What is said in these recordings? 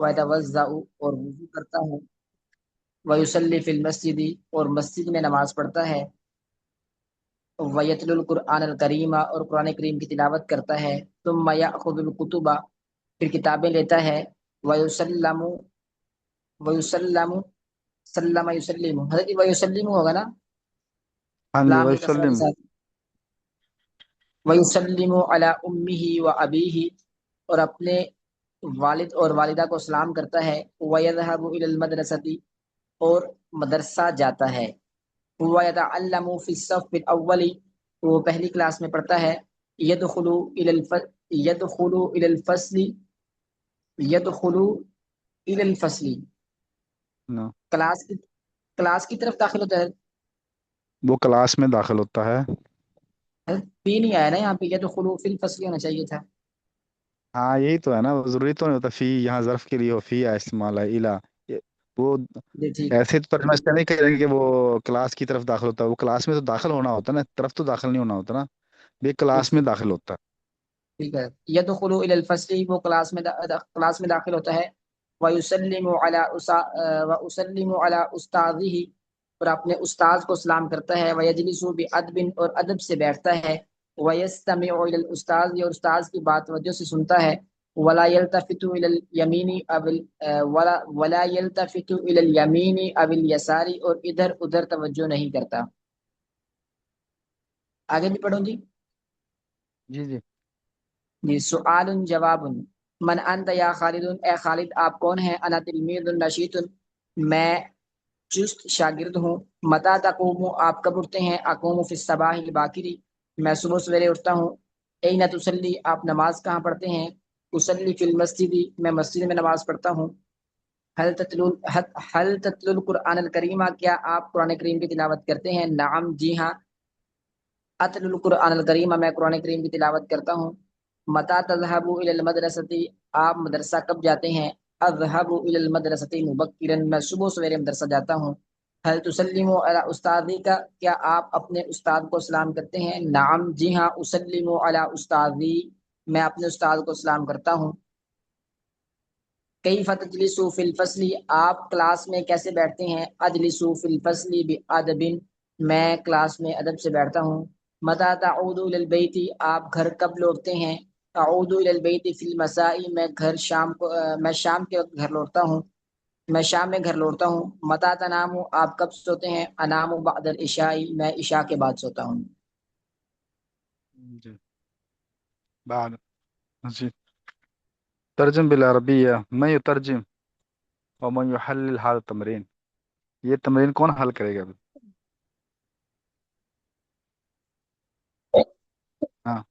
وَيَتَوَضَّأُ اور وضو کرتا ہے، وَيُصَلِّي فِي الْمَسْجِدِ اور مسجد میں نماز پڑھتا ہے، وَيَتْلُو الْقُرْآنَ الْكَرِيمَ اور قرآن کریم کی تلاوت کرتا ہے، ثُمَّ يَأْخُذُ الْكُتُبَ پھر کتابیں لیتا ہے، وَيُسَلَّمُ وَيُسَلَّمُ سلم یسلم، حضرت وَيُسَلِّمُ ہوگا نا، ہاں جی، لام کے کسرہ کے وسلم. ساتھ، وَيُسَلِّمُ عَلَىٰ أُمِّهِ وَأَبِيهِ اور اپنے والد اور والدہ کو سلام کرتا ہے، وَيَذْهَبُ إِلَى الْمَدْرَسَةِ اور مدرسہ جاتا ہے، وَيَتَعَلَّمُ فِي الصَّفِّ الْأَوَّلِ وہ پہلی کلاس میں پڑھتا ہے، يَدْخُلُ إِلَى الْفَصْلِ يَدْخُلُ إِلَى الْفَصْلِ نو، کلاس کی طرف داخل ہوتا ہے، وہ کلاس میں داخل ہوتا ہے. پی نہیں آیا نا یہاں پہ، يَدْخُلُ فِي الْفَصْلِ ہونا چاہیے تھا. ہاں یہی تو ہے نا، ضروری تو نہیں ہوتا فی یہاں ظرف کے لیے ہو، فی استعمال ہے الا. وہ جی ٹھیک ہے، ایسے تو ترجمہ اس طرح نہیں کریں کہ وہ کلاس کی طرف داخل ہوتا ہے، وہ کلاس میں تو داخل ہونا ہوتا ہے نا، طرف تو داخل نہیں ہونا ہوتا نا، یہ کلاس میں داخل ہوتا ٹھیک ہے. يَدْخُلُ إِلَى الْفَصْلِ وہ کلاس میں داخل ہوتا ہے، وَيُسَلِّمُ عَلَىٰ أُسْتَاذِهِ اور اپنے استاذ کو سلام کرتا ہے، وَيَجْلِسُ بِأَدْبٍ اور ادب سے بیٹھتا ہے، وَيَسْتَمِعُ إِلَى الْأُسْتَاذِ اور استاذ کی بات توجہ سے سنتا ہے، وَلَا يَلْتَفِتُ إِلَى الْيَمِينِ وَلَا يَلْتَفِتُ إِلَى الْيَمِينِ أَوِ الْيَسَارِ اور ادھر ادھر توجہ نہیں کرتا. آگے بھی پڑھوں جی. ہے. جی جی، سؤال جواب. من انت یا خالد، اے خالد آپ کون ہیں؟ انا تلمید نشیط، میں چست شاگرد ہوں. متی تقوم آپ کب اٹھتے ہیں؟ اقوم فی الصباح الباکری، میں صبح سویرے اٹھتا ہوں. این تصلی آپ نماز کہاں پڑھتے ہیں؟ اصلی فی المسجد، میں مسجد میں نماز پڑھتا ہوں. حل تتلو القرآن الکریم، کیا آپ قرآن کریم کی تلاوت کرتے ہیں؟ نعم جی ہاں. اتلو القرآن الکریم، میں قرآن کریم کی تلاوت کرتا ہوں. متی تذهب الى المدرسۃ، آپ مدرسہ کب جاتے ہیں؟ اذهب الى المدرسۃ مبکرا، میں صبح سویرے مدرسہ جاتا ہوں. هل تسلم علی استاذک، کیا آپ اپنے استاد کو سلام کرتے ہیں؟ نعم جی ہاں. اسلم علی استاذی، میں اپنے استاد کو سلام کرتا ہوں. کیف تجلس فی الفصل، آپ کلاس میں کیسے بیٹھتے ہیں؟ اجلس فی الفصل بادب، میں کلاس میں ادب سے بیٹھتا ہوں. متی تعود الی البیت، آپ گھر کب لوٹتے ہیں؟ اعود الی البیت فی المساء، میں شام کے وقت گھر لوٹتا ہوں، میں شام میں گھر لوٹتا ہوں. متی تنام، آپ کب سوتے ہیں؟ انام بعد العشاء، میں عشاء کے بعد سوتا ہوں. جی. بعد. جی. ترجم بالعربیہ، میں یترجم ومن یحلل هذا التمرین، یہ تمرین کون حل کرے گا ابھی؟ ہاں.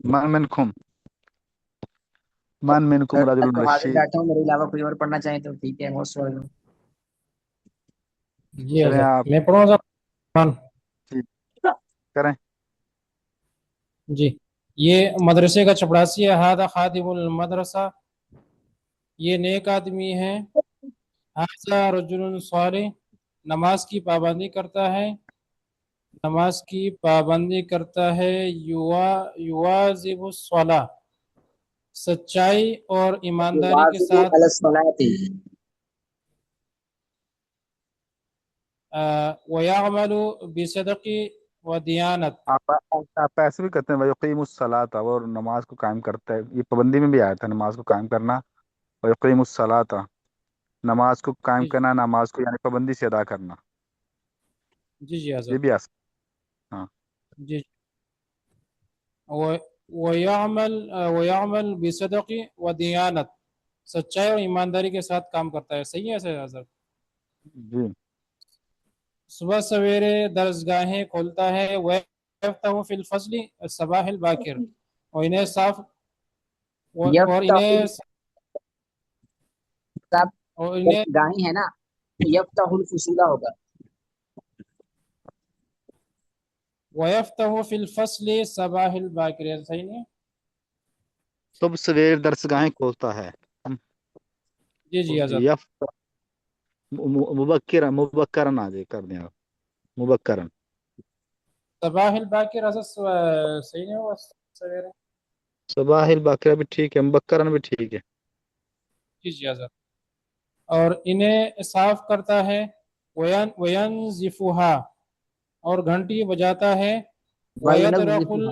من منکم رجل تمہارے رشید. بیٹھا ہوں، میرے علاوہ کوئی اور پڑھنا چاہیں تو ٹھیک ہے. Most welcome. جی کریں حضرت آپ. میں پڑھوں گا. ٹھیک کریں. جی، یہ مدرسے کا چپڑاسی ہے. ہادہ خادم المدرسہ، یہ نیک آدمی ہے. ہذا رجل صالح، نماز کی پابندی کرتا ہے، نماز کی پابندی کرتا ہے. یواظب الصلاۃ، سچائی اور ایمانداری کے واظب ساتھ. علی الصلاۃ، ویعمل بصدق و دیانت. آپ ایسے بھی کرتے ہیں ویقیم الصلاۃ، اور نماز کو قائم کرتا ہے. یہ پابندی میں بھی آیا تھا نماز کو قائم کرنا، ویقیم الصلاۃ، نماز کو قائم جی کرنا، نماز کو یعنی پابندی سے ادا کرنا. جی جی یہ حضرت. بھی ہاں. جی. ویعمل بصدق و دیانت، سچائی اور ایمانداری کے ساتھ کام کرتا ہے. صحیح ہے ایسے حضرت. جی. صبح سویرے درسگاہیں کھولتا ہے. وَيَفْتَحُ فِي الْفَصْلِ الصَّبَاحِ الْبَاكِرِ، اور انہیں صاف اور یفتح انہیں اور انہیں گاہیں ہے نا، یفتح الفصول ہوگا. وَيَفْتَحُ فِي الْفَصْلِ الصَّبَاحِ الْبَاكِرِ، صحیح نہیں؟ صبح سویر درسگاہیں کھولتا ہے. جی جی حضرت. مبکرن آ جائے کر دیں آپ، مبکرن. صباح الباکر حضرت صحیح نہیں ہوگا سویرے؟ صباح الباکرہ بھی ٹھیک ہے، مبکرن بھی ٹھیک ہے. جی حضرت، اور انہیں صاف کرتا ہے، وینزفوہا، اور گھنٹی بجاتا ہے، ویدرق ال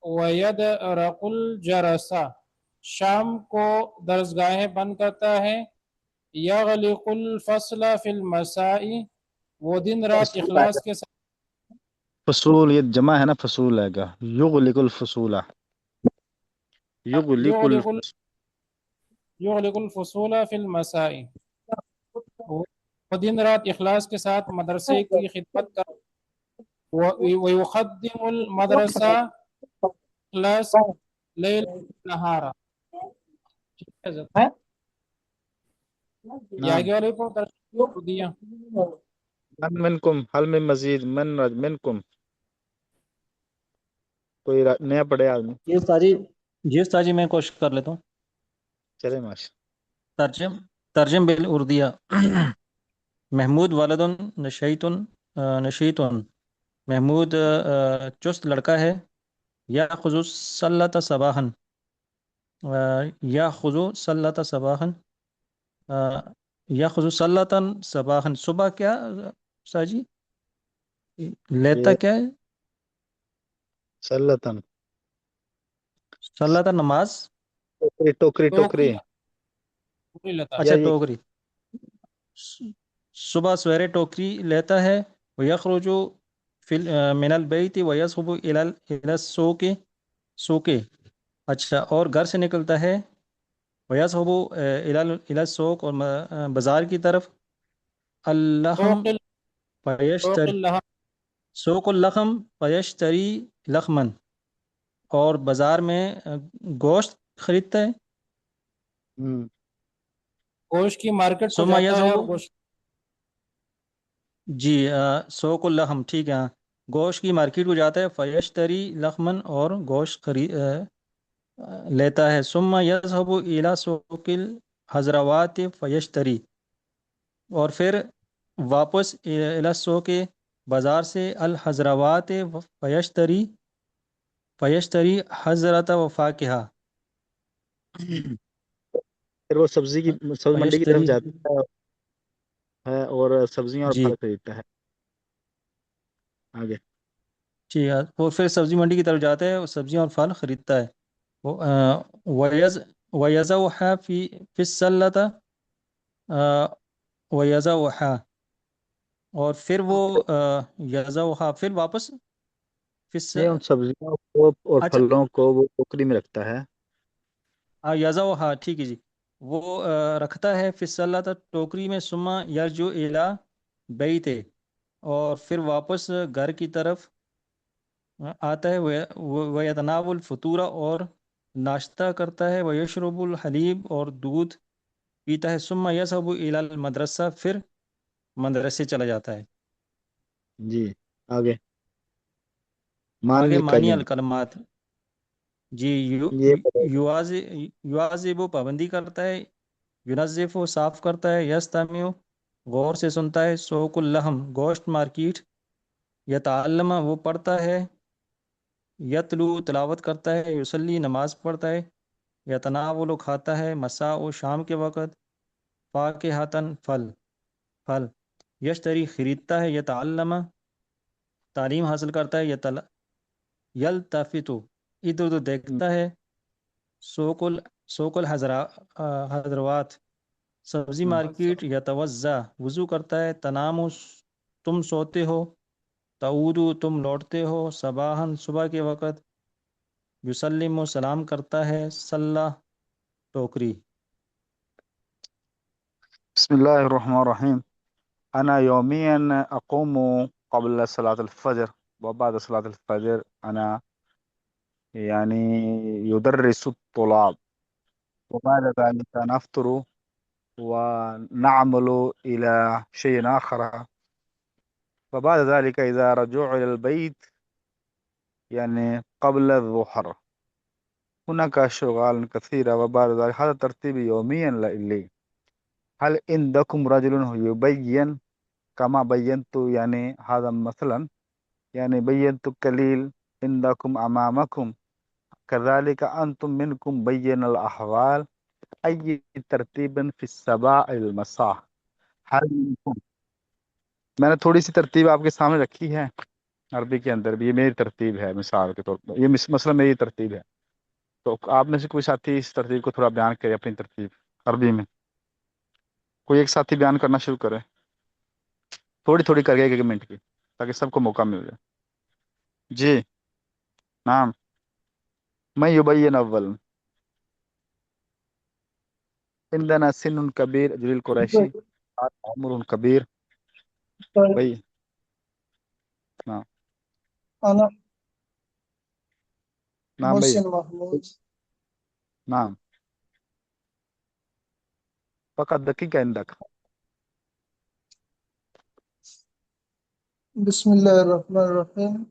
وَيُنَزِّفُهَا ویدرق الجرسا، شام کو درسگاہیں بند کرتا ہے، یغلق الفصل فی المساء، وہ دن رات فصول آئے اخلاص گا، کے ساتھ فصول یہ جمع ہے نا، فصول آئے گا، یغلق الفصول، یغلق یغلق الفصول. یغلق الفصول فی المساء، وہ دن رات اخلاص کے ساتھ مدرسے کی خدمت کر، ویخدم المدرسہ کلاس لیل نہارا. ٹھیک ہے حضرت، یہ نعم. آگے والے کو کر دیا. من منکم، حل من مزید، من منکم، کوئی نیا پڑھے آدمی؟ جی استاد جی میں کوشش کر لیتا ہوں. چلے ماشاء. ترجم بالاردیہ. محمود ولد نشیط، محمود چست لڑکا ہے. یاخذ الصلاۃ صباحا، یاخذ الصلاۃ صباحا، یاخذ الصلاۃ صباحا، صبح کیا استاد جی لیتا یہ کیا ہے؟ سلطن، صلاۃ نماز. ٹوکری ٹوکری ٹوکری، ٹوکری لیتا ہے. یا اچھا یہ ٹوکری، صبح سویرے ٹوکری لیتا ہے. ویخرج من البیت ویذهب الى السوق، سوق، اچھا، اور گھر سے نکلتا ہے. ویذهب الى السوق، اور بازار کی طرف. اللحم سوق فیشتری، اللہ، سوق اللحم فیشتری لحمن، اور بازار میں گوشت خریدتا ہے. ہم، گوشت کی مارکیٹ کو ثم جاتا ہے اور یذهب، گوشت. جی سوق اللحم، ٹھیک ہے، ہاں، گوشت کی مارکیٹ کو جاتا ہے. فیشتری لحمن، اور گوشت خرید لیتا ہے. ثم یذهب الى سوق الحضروات فیشتری، اور پھر واپس الى سوق، بازار سے الحضروات، فیشتری، فیشتری حضرت و فاکہہ، پھر وہ سبزی کی سبزی منڈی کی طرف فیشتری، جاتا ہے اور سبزیاں اور جی پھل خریدتا ہے. آگے. ٹھیک ہے، وہ پھر سبزی منڈی کی طرف جاتا ہے اور سبزیاں اور پھل خریدتا ہے. وَيَزَوْحَ فِي السَّلَّةِ، وَيَزَوْحَ، اور پھر وہ یزوحا، پھر واپس نہیں، ان سبزیوں کو اور اچھا، پھلوں کو وہ ٹوکری میں رکھتا ہے. یزوحا، ٹھیک ہے جی، وہ رکھتا ہے فی السلۃ، ٹوکری میں. ثم یرجو الی بیت، اور پھر واپس گھر کی طرف آتا ہے. ویتناول الفطور، اور ناشتہ کرتا ہے. ویشرب الحلیب، اور دودھ پیتا ہے. ثم یذهب الی المدرسہ، پھر مدرسے چلا جاتا ہے. جی. آگے. مان آگے معنی الکلم، الکلمات. جی یہ پڑھے. یواز وہ پابندی کرتا ہے. ینظف وہ صاف کرتا ہے. یستمع غور سے سنتا ہے. سوق اللحم گوشت مارکیٹ. یتعلم وہ پڑھتا ہے. یتلو تلاوت کرتا ہے. یصلی نماز پڑھتا ہے. یتناول کھاتا ہے. مساء شام کے وقت. فاکہتن پھل، پھل. یشتری خریدتا ہے. یتعلم تعلیم حاصل کرتا ہے. یلتفت ادھر ادھر دیکھتا ہے. سوق الحضروات سبزی مارکیٹ. یتوضا وضو کرتا ہے. تنام تم سوتے ہو. تعود تم لوٹتے ہو. صباحا صبح کے وقت. یسلم سلام کرتا ہے. صلی ٹوکری. بسم الله الرحمن الرحيم. أنا يوميا أقوم قبل صلاة الفجر وبعد صلاة الفجر. أنا يعني يدرس الطلاب، وبعد ذلك نفطر ونعمل إلى شيء آخر. وبعد ذلك إذا رجوع إلى البيت يعني قبل الظهر هناك أشغال كثيرة. وبعد ذلك هذا ترتيب يوميا لي. هل عندكم رجل يبين كما بينت؟ يعني هذا مثلا يعني بينت قليل عندكم أمامكم، كذلك أنتم منكم بين الأحوال أي ترتيب في الصباح المساء هل يمكن میں نے تھوڑی سی ترتیب آپ کے سامنے رکھی ہے عربی کے اندر بھی، یہ میری ترتیب ہے مثال کے طور پر، یہ مثلا میری ترتیب ہے، تو آپ میں سے کوئی ساتھی اس ترتیب کو تھوڑا بیان کرے اپنی ترتیب عربی میں، کوئی ایک ساتھی بیان کرنا شروع کرے تھوڑی تھوڑی کر کے 1 منٹ کی، تاکہ سب کو موقع مل جائے. جی نعم. میں يبين أول عندنا سن كبير جليل قريشي عمر كبير طيب بي. نعم أنا نعم بي. محسن محمود. نعم فقط دقيقة عندك. بسم الله الرحمن الرحيم.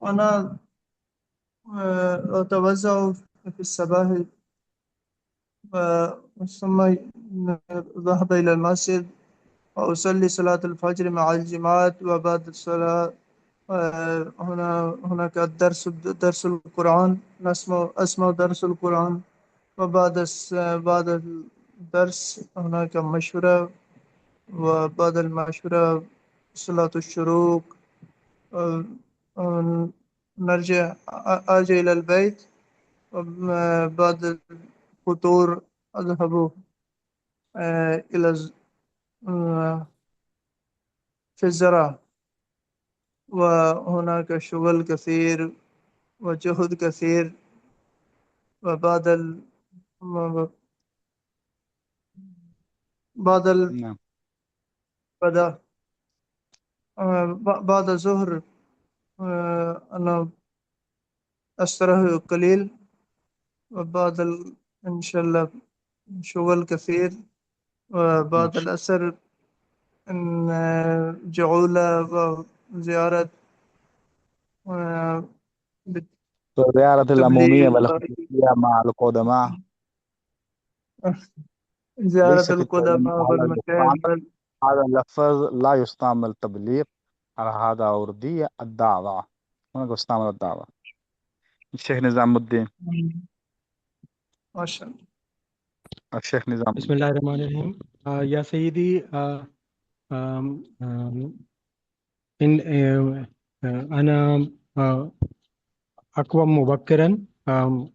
أنا أتوزع في الصباح ثم ذهب إلى المسجد وأصلي صلاة الفجر مع الجماعة، وبعد الصلاة هناك درس القرآن، أسمع درس القرآن، وبعد بعد الدرس هناك مشورة، وبعد المشورة صلاة الشروق، نرجع أرجع إلى البيت، وبعد الفطور أذهب إلى في الزراعة، وهناك شغل كثير وجهد كثير، وبعد بعد نعم الغداء بعد الظهر أنا أستريح قليل، وبعد إن شاء الله شغل كثير، وبعد ماشي. العصر إن جعولة وزيارة الزيارة العمومية بالتبليغ، والخصوصية مع القدماء ليس زيارة في الكلام القدماء على والمشايخ اللسان، هذا اللفظ لا يستعمل تبليغ، على هذا أردية الدعوة، هناك يستعمل الدعوة. الشيخ نظام الدين. ما شاء الله. الشيخ نظام بسم الدين. الله الرحمن الرحيم. يا سيدي، آم، آم، إن أنا أقوم مبكرا، آه،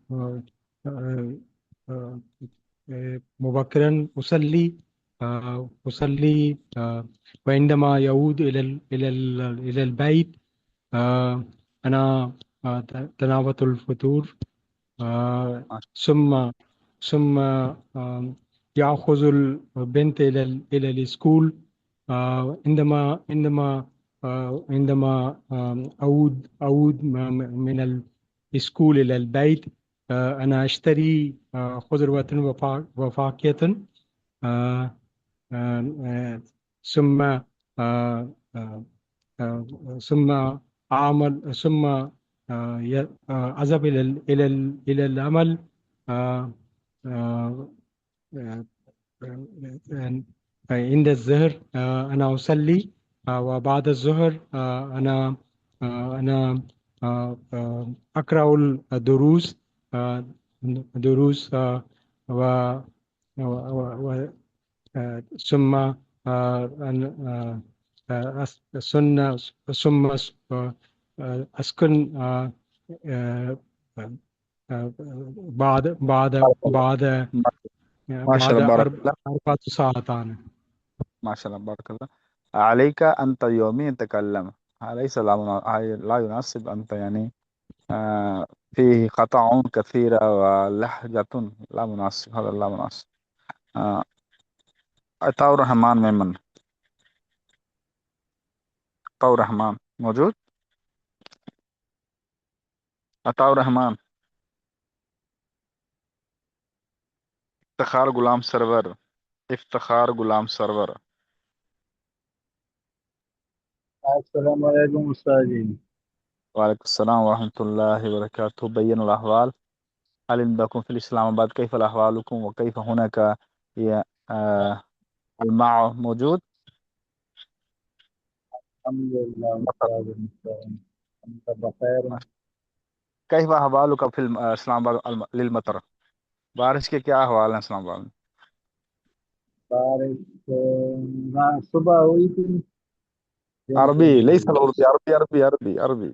آه، مبكرا أصلي، وعندما يعود إلى البيت أنا تناولت الفطور، ثم يأخذ البنت إلى السكول. عندما أعود من السكول إلى البيت، أنا أشتري خضروات وفاكهة، ثم ثم أذهب إلى العمل. عند الظهر أنا أصلي، وبعد الظهر أنا أقرأ الدروس، و ثم ثم أسكن بعد ما شاء الله بارك الله. 4 ساعات. ما شاء الله بارك الله عليك. أنت يوميا تتكلم، هذا ليس لا يناسب، أنت يعني فيه قطع كثيرة ولهجة لا مناسب، هذا لا مناسب. عطاء الرحمن ممن عطاء الرحمن موجود؟ عطاء الرحمن. افتخار غلام سرور. افتخار غلام سرور. السلام علیکم استاد جی. وعليكم السلام ورحمة الله وبركاته. بين الأحوال. هل عندكم في الإسلام آباد كيف أحوالكم، وكيف هناك هي الماء موجود؟ الحمد للہ استاد، انت بخیر؟ کیف احوالک فی اسلام آباد للمطر، بارش کے کیا احوال ہیں اسلام آباد میں؟ بارش صبح ہوئی تھی، دن سے عربی نہیں لیس ہوئی۔ العربی، عربی عربی عربی عربی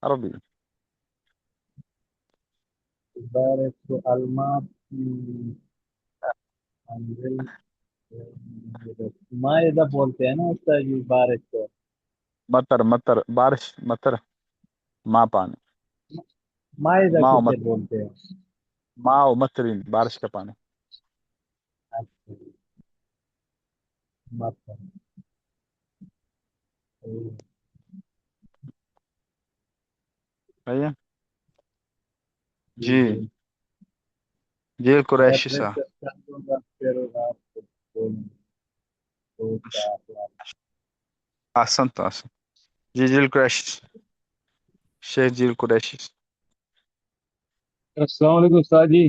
عربی بارش کو الماء مائدہ بولتے ہیں نا استاد جی بارش کو، مطر مطر بارش مطر، ماں پانی، مائدہ ماں و کسے مطر، بولتے ہیں؟ ماں و مطرین بارش کا پانی. اچھا، مطلب صحیح ہے جی جی جی، جی قریشی ریفرنس صاحب. کر دوں گا پھر آپ کو بولوں تو کیا اخلاق۔ احسنت احسنت. جی جی قریشی، شیخ جی قریشی. السلام علیکم استاد جی۔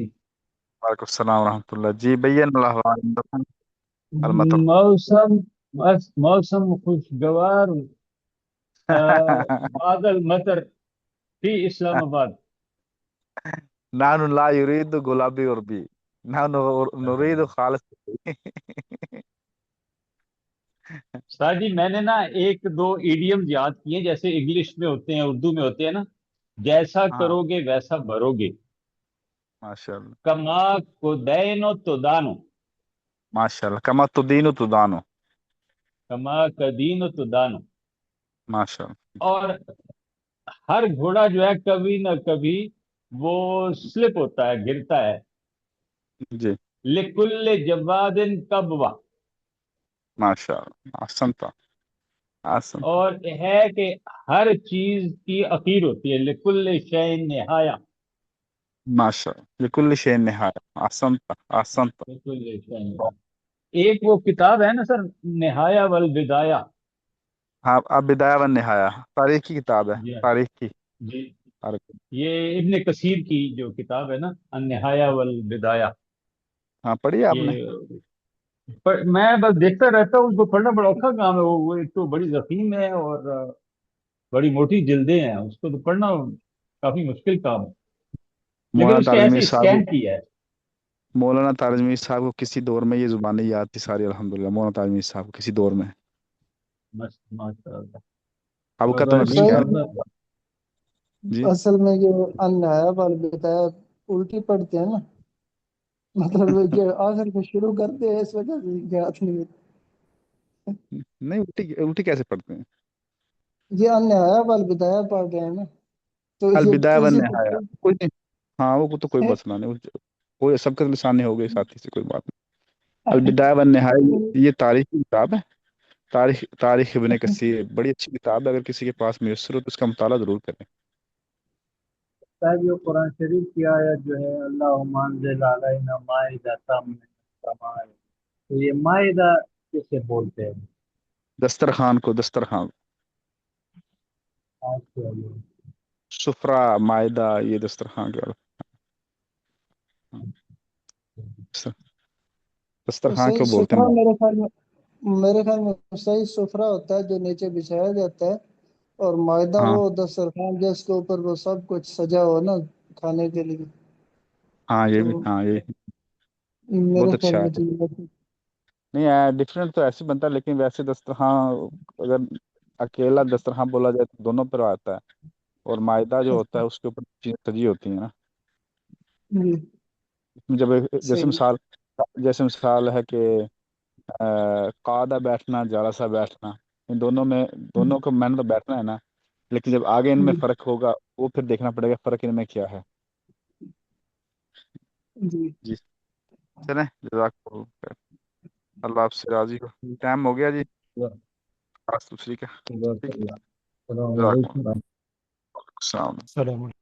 وعلیکم السلام ورحمۃ اللہ. جی بین اللہ المطر. موسم موسم خوشگوار بعد المطر فی اسلام آباد۔ نحن لا يريد گلابی عربی، نحن نريد خالص. استاد جی میں نے نا ایک دو ایڈیم یاد کیے، جیسے انگلش میں ہوتے ہیں، اردو میں ہوتے ہیں نا، جیسا ہاں کرو گے ویسا بھرو گے، ماشاء اللہ کما کو دینو تو دانو، ماشاء اللہ. کما تدین تدانو. کما کدینو تو دانو۔ ماشاء اللہ. اور ہر گھوڑا جو ہے کبھی نہ کبھی وہ سلپ ہوتا ہے، گرتا ہے۔ جی لکل جواد کبوا، ماشاء اللہ. احسنت احسنت. اور ہے کہ ہر چیز کی اخیر ہوتی ہے، لکل شیء نہایا، ماشاء اللہ. لکل شیء نہایہ. احسنت احسنت. لکل شیء نہایا۔ ایک وہ کتاب ہے نا سر، نہایا والبدایا۔ ہاں اب بدایہ و نہایہ تاریخ کی کتاب ہے، جی تاریخ کی. جی، یہ ابن کثیر کی جو کتاب ہے نا، النہایا والبدایا، ہاں پڑھی آپ نے؟ یہ میں بس دیکھتا رہتا ہوں، اس کو پڑھنا بڑا اوکھا کام ہے، وہ ایک تو بڑی ضخیم ہے اور بڑی موٹی جلدیں ہیں، اس کو تو پڑھنا کافی مشکل کام ہے، لیکن مولانا اس کے تاج میر ایسے صاحب، اسکین کیا ہے۔ مولانا تاج میر صاحب کو کسی دور میں یہ زبانیں یاد تھی ساری الحمدللہ. مولانا تاج میر صاحب کو کسی دور میں ماشاء اللہ۔ اب کا تو بس نقص کیا ہے. صحیح، انشاءاللہ۔ جی اصل میں یہ النہایا والبدایا الٹی پڑھتے ہیں نا، مطلب یہ آخر سے شروع کرتے ہیں، اس وجہ سے یاد نہیں ہوتی۔ نہیں الٹی الٹی کیسے پڑھتے ہیں؟ یہ النہایا والبدایا پڑھ رہے ہیں نا، تو یہ البدایہ و کسی نہایہ کوئی نہیں. ہاں وہ تو کوئی مسئلہ نہیں، کوئی سب کے لسان ہو گئی ساتھی سے کوئی بات نہیں. البدایہ و نہایہ یہ تاریخ کی کتاب ہے. تاریخ ابن کثیر بڑی اچھی کتاب ہے، اگر کسی کے پاس میسر ہو تو اس کا مطالعہ ضرور کریں. صاحب یہ قرآن شریف کی آیت جو ہے اللہم انزل علینا مائدۃ من السماء، تو یہ مائدہ کسے بولتے ہیں؟ دسترخوان کو، دسترخوان، سفرہ، مائدہ، یہ دسترخوان کا دسترخوان صحیح کو بولتے سفرہ ہیں. میرے خیال میں صحیح سفرہ ہوتا ہے جو نیچے بچھایا جاتا ہے، اور معاہدہ ہاں وہ دسترخوان جس کے اوپر وہ سب کچھ سجا ہو نا کھانے کے لیے، ہاں یہ تو بھی، ہاں یہ میرے بہت خیال اچھا میں ہے. تو یہ بات ہے۔ نہیں ڈفرینٹ تو ایسے بنتا ہے، لیکن ویسے دسترخوان اگر اکیلا دسترخوان بولا جائے تو دونوں پر آتا ہے، اور مائدہ جو ہوتا ہے اس کے اوپر چیزیں سجی ہوتی ہیں نا. جی جب صحیح. جیسے مثال ہے کہ قاعدہ بیٹھنا، جالسا بیٹھنا، ان دونوں میں، دونوں کو میں نے تو بیٹھنا ہے نا، لیکن جب آگے ان میں جی فرق ہوگا وہ پھر دیکھنا پڑے گا فرق ان میں کیا ہے. جی جی چلیں جزاک اللہ خیر. اللہ آپ سے راضی ہو. ٹائم ہو گیا جی، خاص دوسری کا. ٹھیک ہے، السلام جزاک اللہ. علیکم۔ السلام. السلام علیکم.